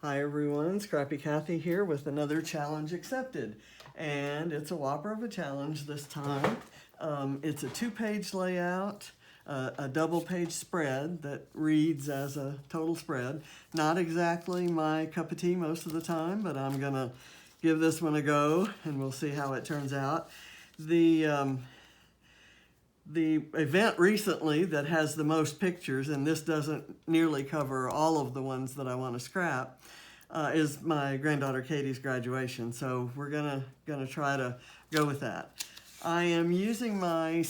Hi everyone, Scrappy Kathy here with another challenge accepted. And it's a whopper of a challenge this time. It's a 2-page layout, a double-page spread that reads as a total spread. Not exactly my cup of tea most of the time, but I'm gonna give this one a go and we'll see how it turns out. The event recently that has the most pictures, and this doesn't nearly cover all of the ones that I want to scrap, is my granddaughter Katie's graduation. So we're gonna try to go with that. I am using my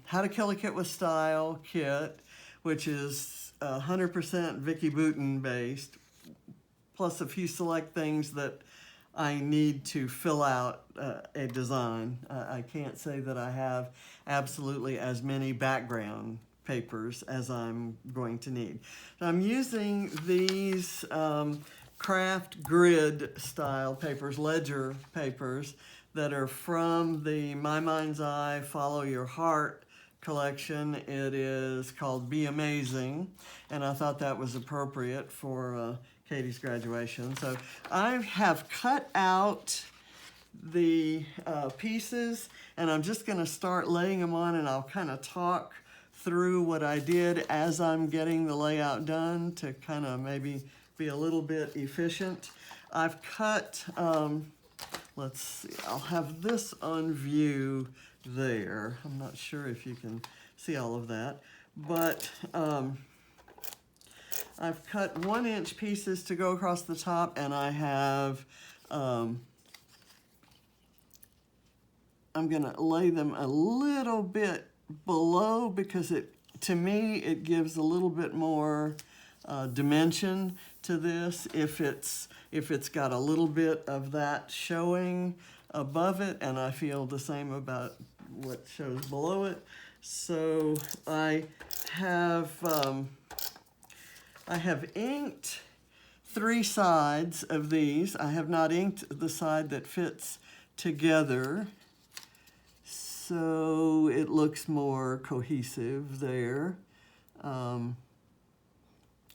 How to Kill a Kit with Style kit, which is 100% Vicky Boutin based, plus a few select things that I need to fill out a design. I can't say that I have absolutely as many background papers as I'm going to need. So I'm using these craft grid style papers, ledger papers, that are from the My Mind's Eye Follow Your Heart collection. It is called Be Amazing, and I thought that was appropriate for Katie's graduation. So I have cut out the pieces, and I'm just going to start laying them on, and I'll kind of talk through what I did as I'm getting the layout done to kind of maybe be a little bit efficient. I've cut, let's see, I'll have this on view there. I'm not sure if you can see all of that, but I've cut 1-inch pieces to go across the top, and I have, I'm gonna lay them a little bit below because to me, it gives a little bit more dimension to this if it's got a little bit of that showing above it, and I feel the same about what shows below it. So I have inked 3 sides of these. I have not inked the side that fits together, so it looks more cohesive there. And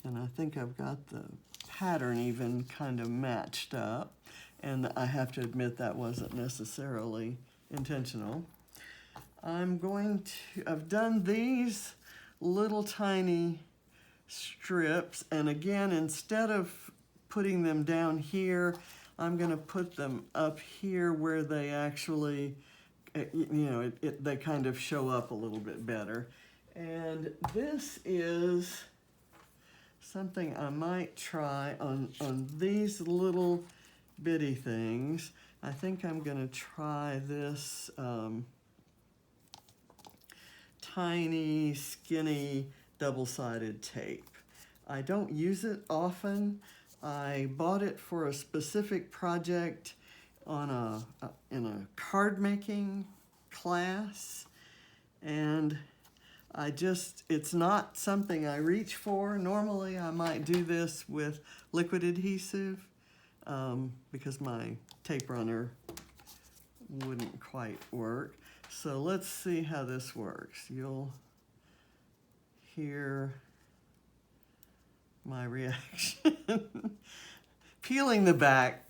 I think I've got the pattern even kind of matched up, and I have to admit that wasn't necessarily intentional. I've done these little tiny strips, and again, instead of putting them down here, I'm going to put them up here where they actually, they kind of show up a little bit better. And this is something I might try on these little bitty things. I think I'm going to try this tiny, skinny, double-sided tape. I don't use it often. I bought it for a specific project on in a card making class, and it's not something I reach for. Normally I might do this with liquid adhesive because my tape runner wouldn't quite work. So let's see how this works. You'll hear my reaction. Peeling the back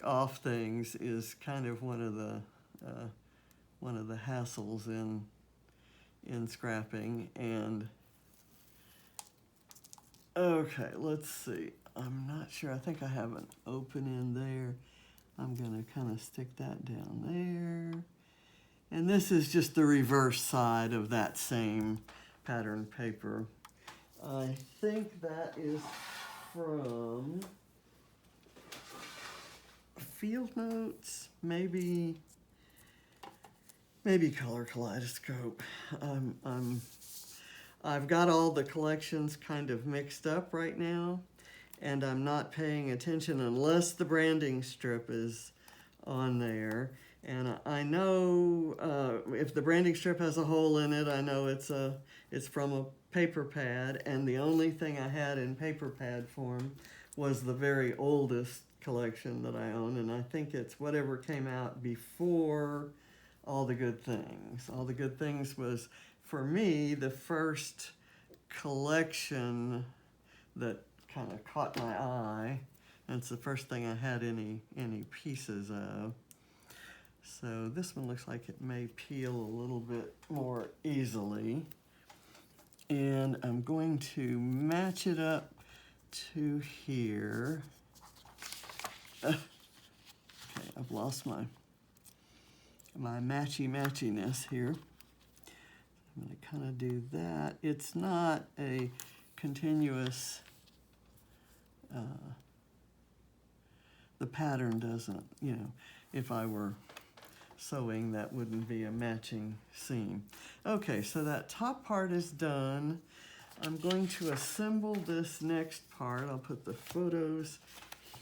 off things is kind of one of the hassles in scrapping. And okay, let's see. I'm not sure. I think I have an open in there. I'm gonna kind of stick that down there. And this is just the reverse side of that same pattern paper. I think that is from Field Notes, maybe Color Kaleidoscope. I've got all the collections kind of mixed up right now, and I'm not paying attention unless the branding strip is on there. And I know if the branding strip has a hole in it, I know it's from a paper pad, and the only thing I had in paper pad form was the very oldest collection that I own, and I think it's whatever came out before All the Good Things. All the Good Things was, for me, the first collection that kind of caught my eye. And it's the first thing I had any pieces of. So this one looks like it may peel a little bit more easily. And I'm going to match it up to here. Okay, I've lost my matchiness here. I'm going to kind of do that. It's not a continuous, the pattern doesn't, you know, if I were sewing, that wouldn't be a matching seam. Okay, so that top part is done. I'm going to assemble this next part. I'll put the photos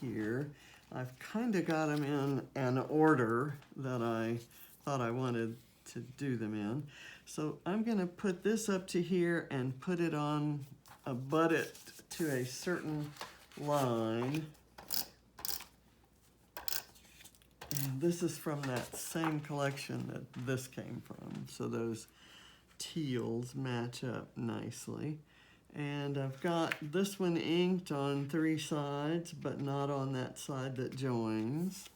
here. I've kind of got them in an order that I thought I wanted to do them in. So I'm going to put this up to here and put it on, butt it to a certain line. And this is from that same collection that this came from. So those teals match up nicely. And I've got this one inked on 3 sides, but not on that side that joins.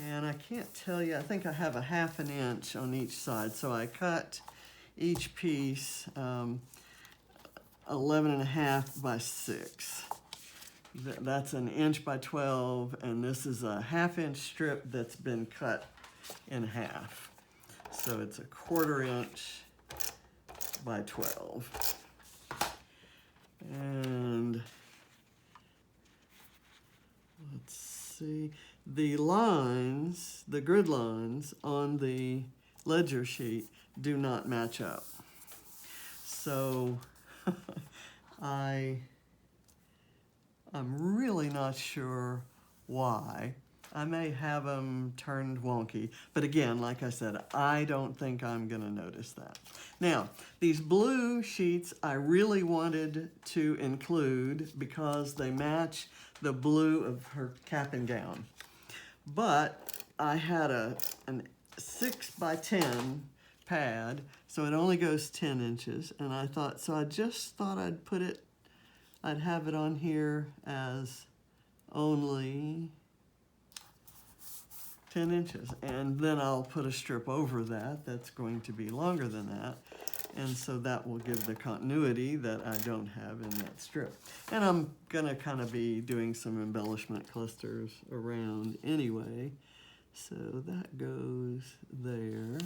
And I can't tell you, I think I have a 1/2 inch on each side. So I cut each piece 11.5 by 6. That's an 1 inch by 12, and this is a 1/2 inch strip that's been cut in half. So it's a 1/4 inch by 12. And let's see, the lines, the grid lines on the ledger sheet do not match up. So I'm really not sure why. I may have them turned wonky, but again, like I said, I don't think I'm going to notice that. Now, these blue sheets I really wanted to include because they match the blue of her cap and gown. But I had a 6 by 10 pad, so it only goes 10 inches, and I thought, so I just thought I'd put it, I'd have it on here as only 10 inches, and then I'll put a strip over that that's going to be longer than that, and so that will give the continuity that I don't have in that strip. And I'm gonna kind of be doing some embellishment clusters around anyway, so that goes there.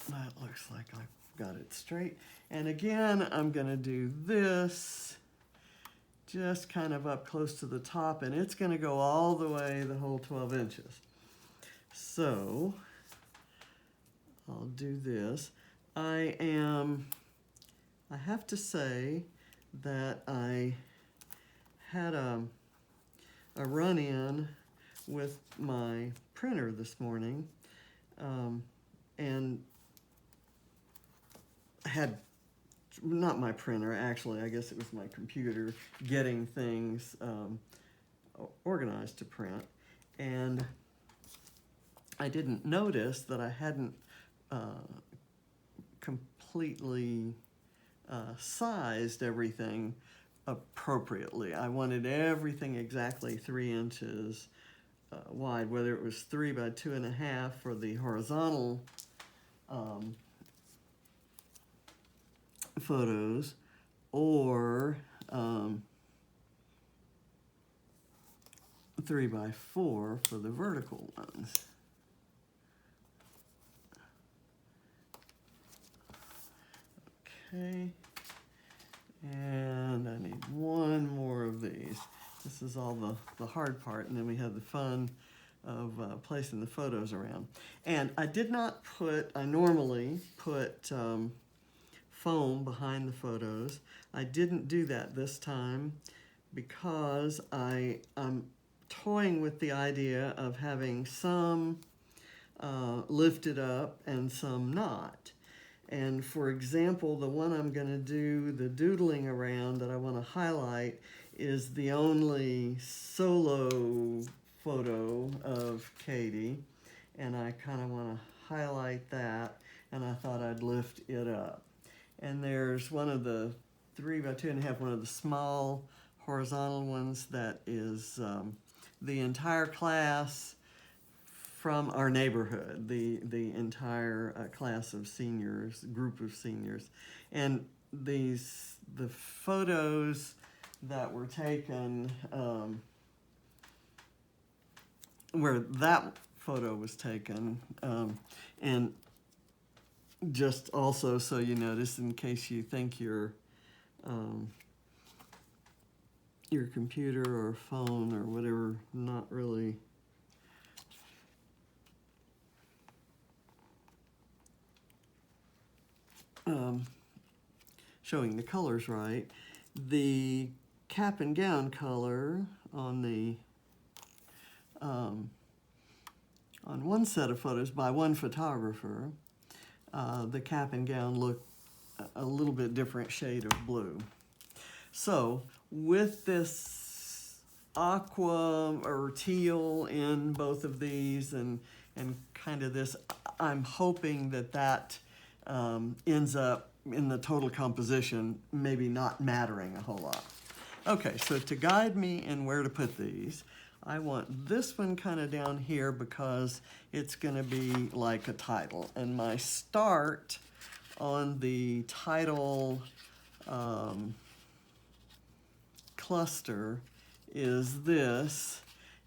That looks like I've got it straight. And again, I'm gonna do this just kind of up close to the top, and it's going to go all the way the whole 12 inches. So I'll do this. I have to say that I had a run-in with my printer this morning, and I had, not my printer, actually, I guess it was my computer, getting things organized to print. And I didn't notice that I hadn't completely sized everything appropriately. I wanted everything exactly 3 inches wide, whether it was 3 by 2.5 for the horizontal photos, or 3 by 4 for the vertical ones. Okay, and I need one more of these. This is all the hard part, and then we have the fun of placing the photos around. And I did not put, I normally put foam behind the photos. I didn't do that this time because I'm toying with the idea of having some lifted up and some not. And for example, the one I'm going to do the doodling around that I want to highlight is the only solo photo of Katie, and I kind of want to highlight that. and I thought I'd lift it up. And there's one of the 3 by 2.5, one of the small horizontal ones that is the entire class from our neighborhood, the entire class of seniors, group of seniors. And the photos that were taken, where that photo was taken, and just also so you notice, in case you think your computer or phone or whatever not really showing the colors right, the cap and gown color on the on one set of photos by one photographer, the cap and gown looked a little bit different shade of blue. So with this aqua or teal in both of these and kind of this, I'm hoping that ends up in the total composition maybe not mattering a whole lot. Okay, so to guide me in where to put these, I want this one kind of down here because it's going to be like a title. And my start on the title cluster is this.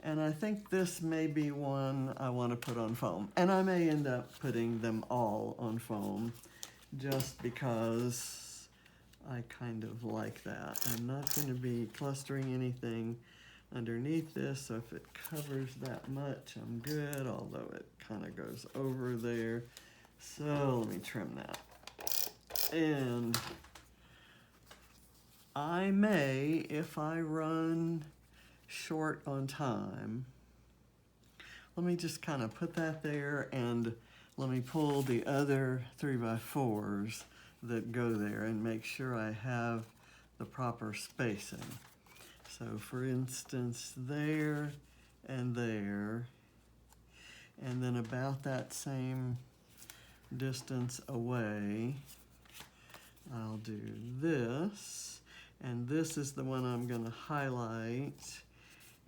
And I think this may be one I want to put on foam. And I may end up putting them all on foam just because I kind of like that. I'm not going to be clustering anything underneath this, so if it covers that much, I'm good, although it kind of goes over there. So let me trim that. And I may, if I run short on time, let me just kind of put that there, and let me pull the other 3x4s that go there and make sure I have the proper spacing. So for instance, there and there, and then about that same distance away, I'll do this, and this is the one I'm going to highlight.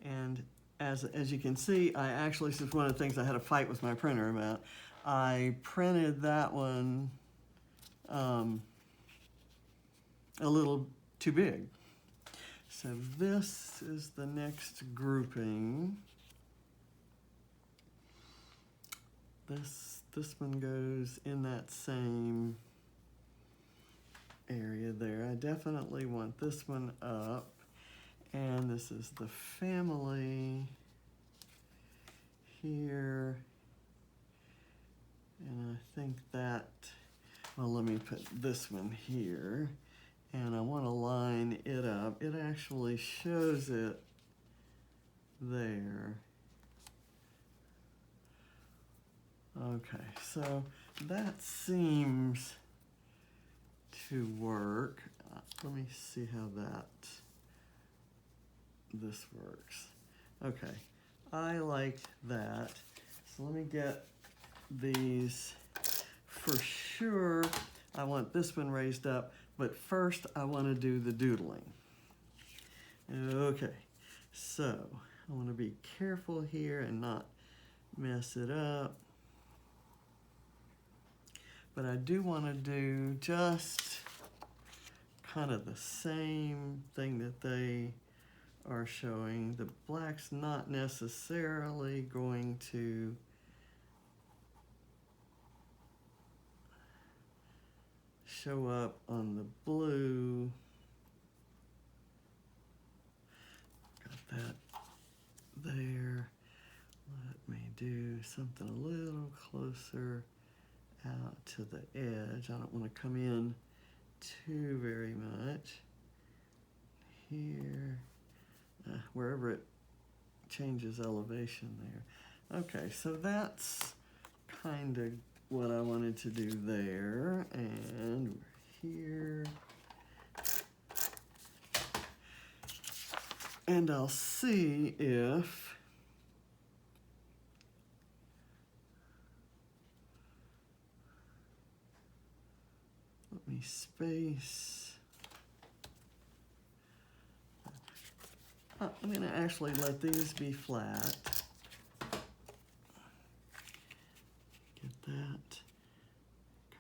And as you can see, I actually, this is one of the things I had a fight with my printer about, I printed that one a little too big. So this is the next grouping. This one goes in that same area there. I definitely want this one up. And this is the family here. And I think that, well, let me put this one here. And I want to line it up. It actually shows it there. Okay, so that seems to work. Let me see how this works. Okay, I like that. So let me get these. For sure, I want this one raised up. But first, I want to do the doodling. Okay, so I want to be careful here and not mess it up. But I do want to do just kind of the same thing that they are showing. The black's not necessarily going to show up on the blue. Got that there. Let me do something a little closer out to the edge. I don't want to come in too very much. Here, wherever it changes elevation there. Okay, so that's kind of what I wanted to do there, and we're here. And I'll see if let me space. I'm going to actually let these be flat. Get that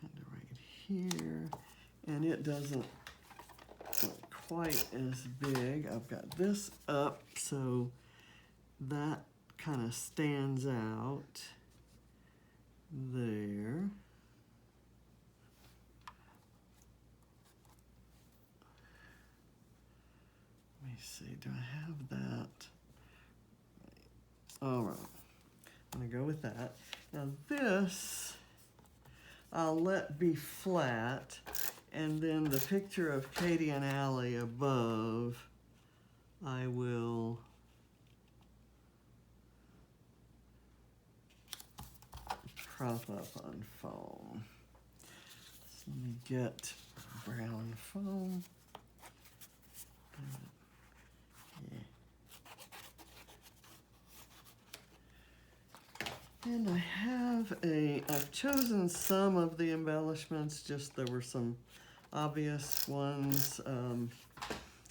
kind of right here. And it doesn't look quite as big. I've got this up so that kind of stands out there. Let me see, do I have that? All right, I'm gonna go with that. Now this, I'll let be flat, and then the picture of Katie and Allie above, I will prop up on foam. So let me get brown foam. And I have I've chosen some of the embellishments, just there were some obvious ones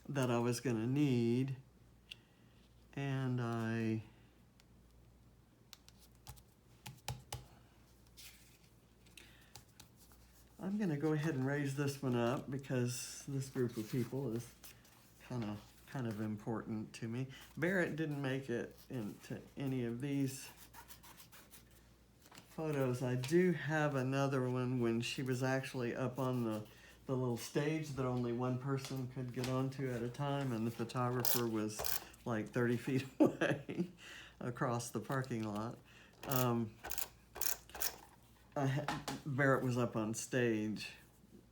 that I was gonna need. And I'm gonna go ahead and raise this one up because this group of people is kind of important to me. Barrett didn't make it into any of these photos. I do have another one when she was actually up on the little stage that only one person could get onto at a time, and the photographer was like 30 feet away across the parking lot. Barrett was up on stage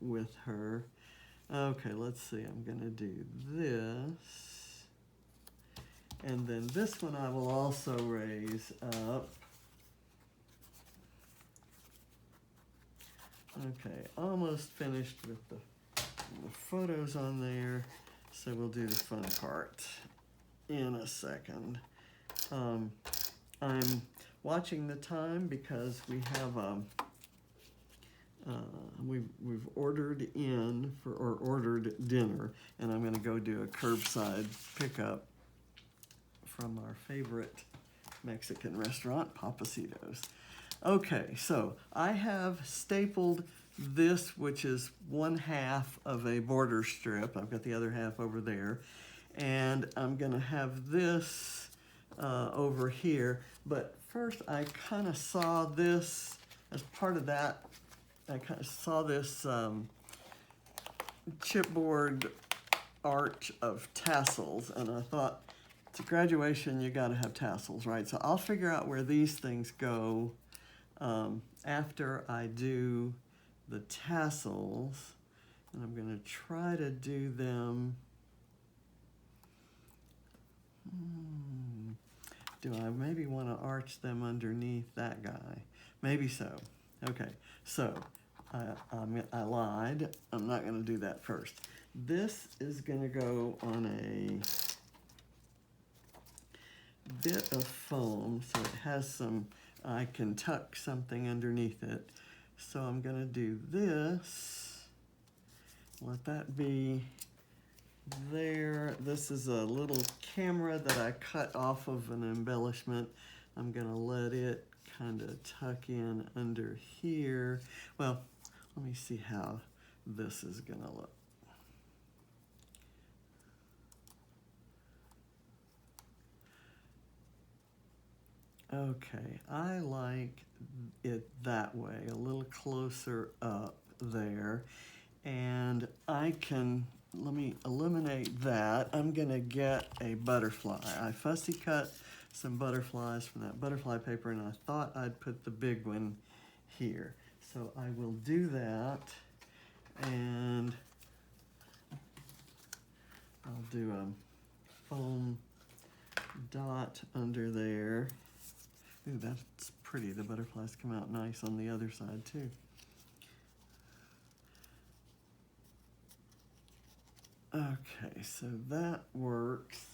with her. Okay, let's see, I'm gonna do this. And then this one I will also raise up. Okay, almost finished with the photos on there, so we'll do the fun part in a second. I'm watching the time because we have we've ordered in for or ordered dinner, and I'm going to go do a curbside pickup from our favorite Mexican restaurant, Papacitos. Okay, so I have stapled this, which is 1/2 of a border strip. I've got the other half over there. And I'm gonna have this over here. But first I kind of saw this, as part of that, I kind of saw this chipboard arch of tassels, and I thought, to graduation you gotta have tassels, right? So I'll figure out where these things go after I do the tassels, and I'm going to try to do them. Do I maybe want to arch them underneath that guy? Maybe so. Okay, so I lied. I'm not going to do that first. This is going to go on a bit of foam, so it has some, I can tuck something underneath it. So I'm gonna do this, let that be there. This is a little camera that I cut off of an embellishment. I'm gonna let it kind of tuck in under here. Well, let me see how this is gonna look. Okay, I like it that way, a little closer up there. And I can, let me eliminate that. I'm gonna get a butterfly. I fussy cut some butterflies from that butterfly paper, and I thought I'd put the big one here. So I will do that, and I'll do a foam dot under there. Ooh, that's pretty. The butterflies come out nice on the other side too. Okay, so that works.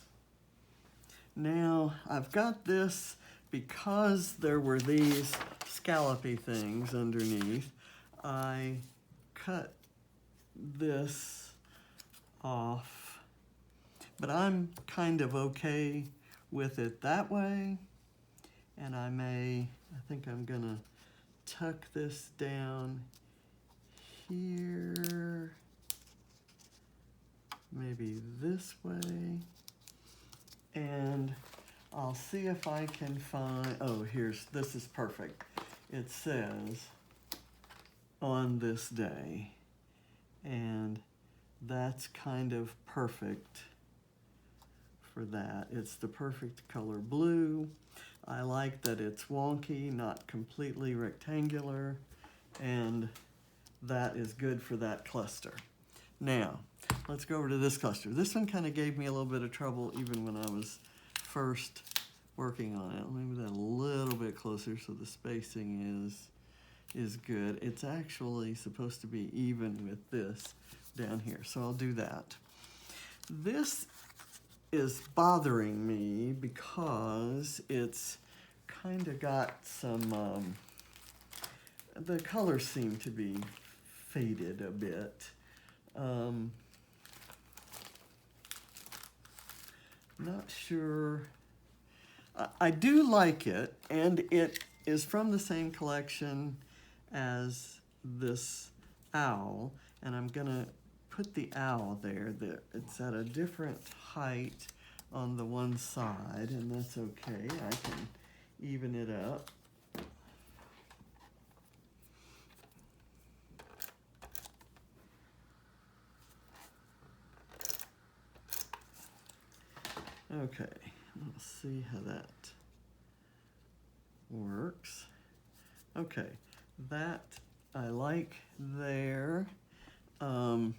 Now I've got this, because there were these scallopy things underneath, I cut this off, but I'm kind of okay with it that way. And I think I'm gonna tuck this down here, maybe this way, and I'll see if I can find, oh, this is perfect. It says, on this day, and that's kind of perfect for that. It's the perfect color blue. I like that it's wonky, not completely rectangular, and that is good for that cluster. Now, let's go over to this cluster. This one kind of gave me a little bit of trouble even when I was first working on it. Let me move that a little bit closer so the spacing is good. It's actually supposed to be even with this down here, so I'll do that. This is bothering me because it's kind of got some, the colors seem to be faded a bit. Not sure. I do like it, and it is from the same collection as this owl, and I'm gonna put the owl there. It's at a different height on the one side, and that's okay. I can even it up. Okay, let's see how that works. Okay, that I like there. I'm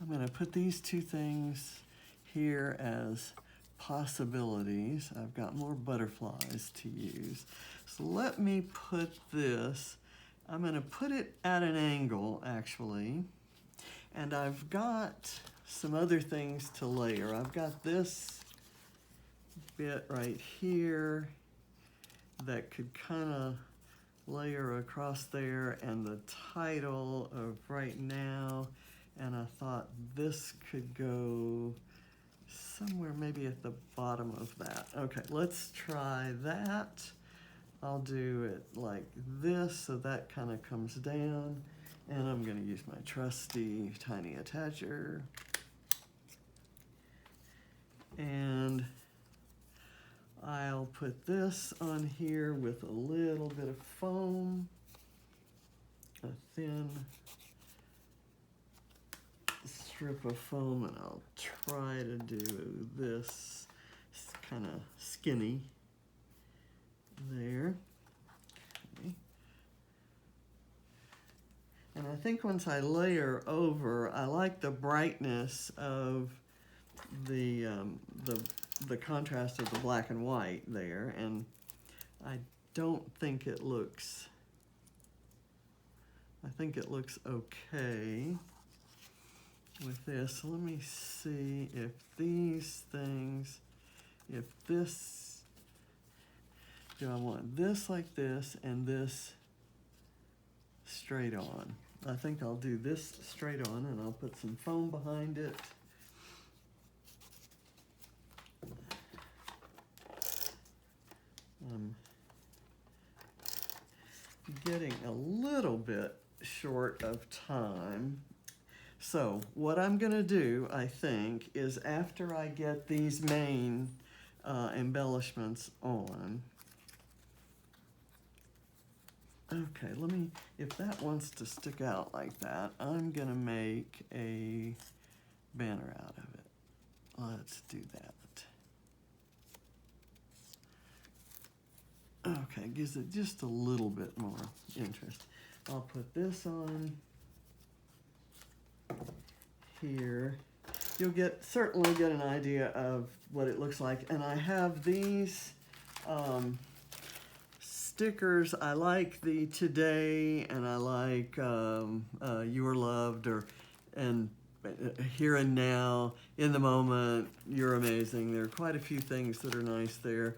going to put these two things here as possibilities. I've got more butterflies to use. So let me put this, I'm going to put it at an angle actually, and I've got some other things to layer. I've got this bit right here that could kind of layer across there, and the title of right now, and I thought this could go somewhere maybe at the bottom of that. Okay, let's try that. I'll do it like this so that kind of comes down, and I'm going to use my trusty tiny attacher, and I'll put this on here with a little bit of foam, a thin strip of foam, and I'll try to do this kind of skinny there. Okay. And I think once I layer over, I like the brightness of the contrast of the black and white there, and I don't think it looks, I think it looks okay with this. So let me see if these things, if this, do I want this like this and this straight on? I think I'll do this straight on, and I'll put some foam behind it. I'm getting a little bit short of time. So what I'm going to do, I think, is after I get these main embellishments on, okay, let me, if that wants to stick out like that, I'm going to make a banner out of it. Let's do that. Okay, gives it just a little bit more interest. I'll put this on here. You'll certainly get an idea of what it looks like. And I have these stickers. I like the Today, and I like You Are Loved, and Here and Now, In the Moment, You're Amazing. There are quite a few things that are nice there.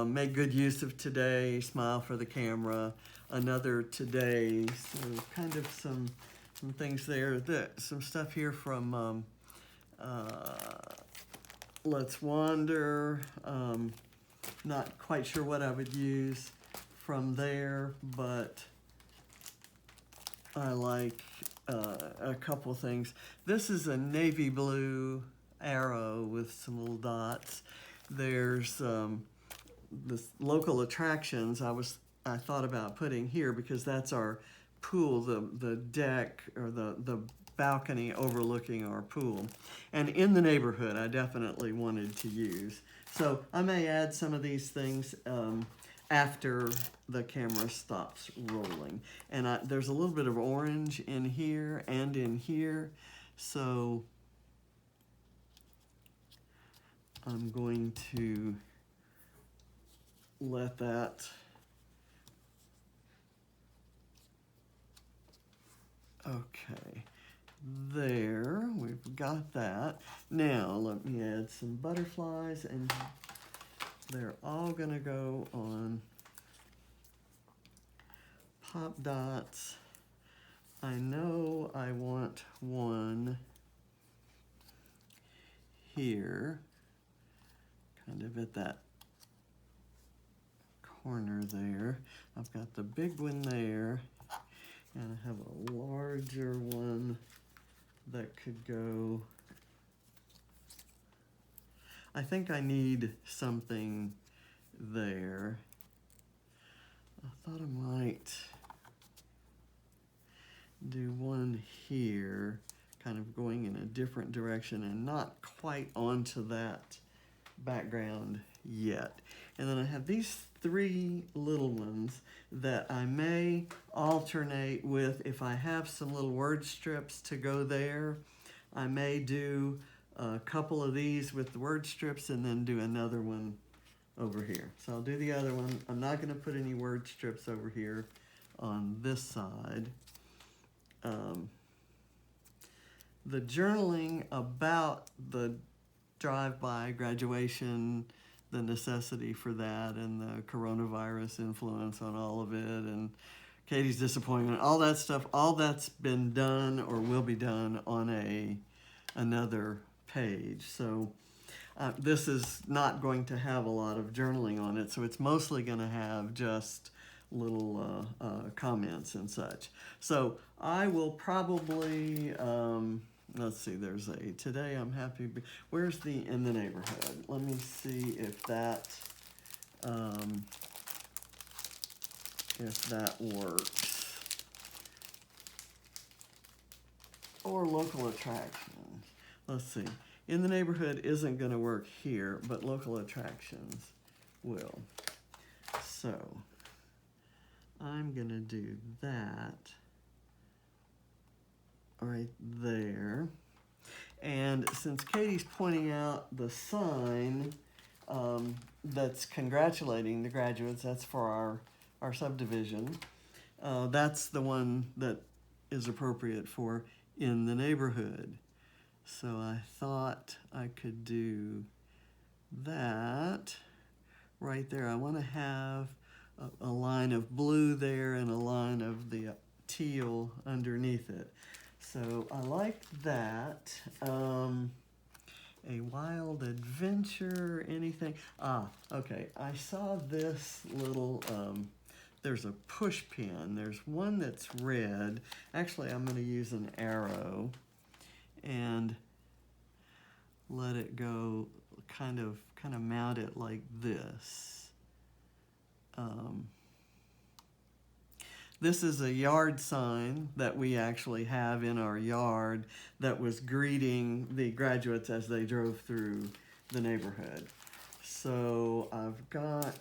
make good use of today, smile for the camera, another today. So kind of some things there. Some stuff here from Let's Wander. Not quite sure what I would use from there, but I like a couple things. This is a navy blue arrow with some little dots. There's this local attractions I thought about putting here because that's our pool, the deck or the balcony overlooking our pool. And in the neighborhood, I definitely wanted to use. So I may add some of these things after the camera stops rolling. And there's a little bit of orange in here and in here. So I'm going to let that okay. There, we've got that. Now let me add some butterflies, and they're all gonna go on pop dots. I know I want one here, kind of at that corner there. I've got the big one there, and I have a larger one that could go. I think I need something there. I thought I might do one here, kind of going in a different direction and not quite onto that background yet. And then I have these three little ones that I may alternate with. If I have some little word strips to go there, I may do a couple of these with the word strips and then do another one over here. So I'll do the other one. I'm not going to put any word strips over here on this side. The journaling about the drive-by graduation, the necessity for that, and the coronavirus influence on all of it, and Katie's disappointment, all that stuff, all that's been done or will be done on another page. So this is not going to have a lot of journaling on it, so it's mostly going to have just little comments and such. So I will probably, let's see, there's a today I'm happy. Where's the in the neighborhood? Let me see if that works. Or local attractions. Let's see. In the neighborhood isn't going to work here, but local attractions will. So I'm going to do that right there. And since Katie's pointing out the sign that's congratulating the graduates, that's for our subdivision, that's the one that is appropriate for in the neighborhood. So I thought I could do that right there. I want to have a line of blue there and a line of the teal underneath it. So I like that. A wild adventure, anything. Okay, I saw this little, there's a push pin. There's one that's red. Actually, I'm going to use an arrow and let it go, kind of mount it like this. This is a yard sign that we actually have in our yard that was greeting the graduates as they drove through the neighborhood. So I've got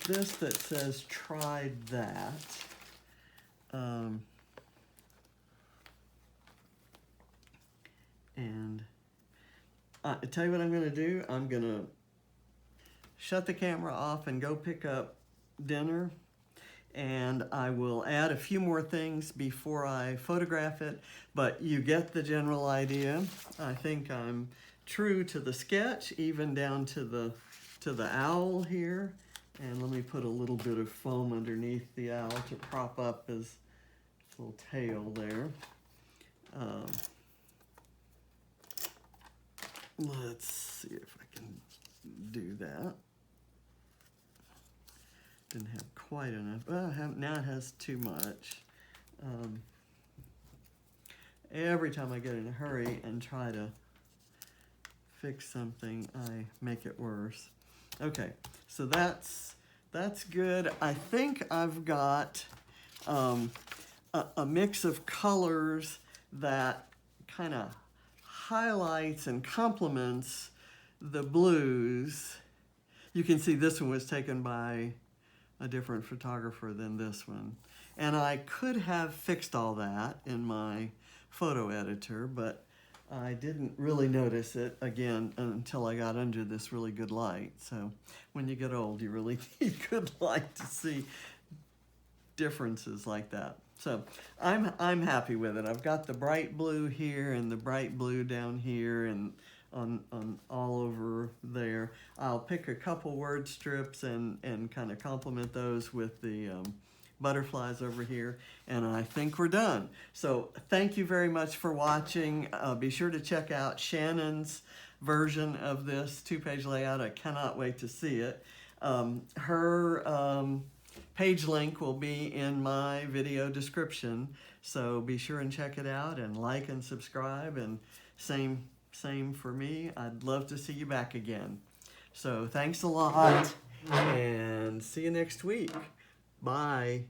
this that says "Tried that." And I tell you what I'm going to do. I'm going to shut the camera off and go pick up dinner. And I will add a few more things before I photograph it. But you get the general idea. I think I'm true to the sketch, even down to the owl here. And let me put a little bit of foam underneath the owl to prop up his little tail there. Let's see if I can do that. Didn't have quite enough. Well, now it has too much. Every time I get in a hurry and try to fix something, I make it worse. Okay, so that's good. I think I've got a mix of colors that kind of highlights and complements the blues. You can see this one was taken by a different photographer than this one. And I could have fixed all that in my photo editor, but I didn't really notice it, again, until I got under this really good light. So when you get old, you really need good light to see differences like that. So I'm happy with it. I've got the bright blue here and the bright blue down here and on all over there. I'll pick a couple word strips and kind of complement those with the butterflies over here, and I think we're done. So thank you very much for watching. Be sure to check out Shannon's version of this 2-page layout. I cannot wait to see it. Her page link will be in my video description, so be sure and check it out and like and subscribe, and same for me. I'd love to see you back again. So thanks a lot, and see you next week. Bye.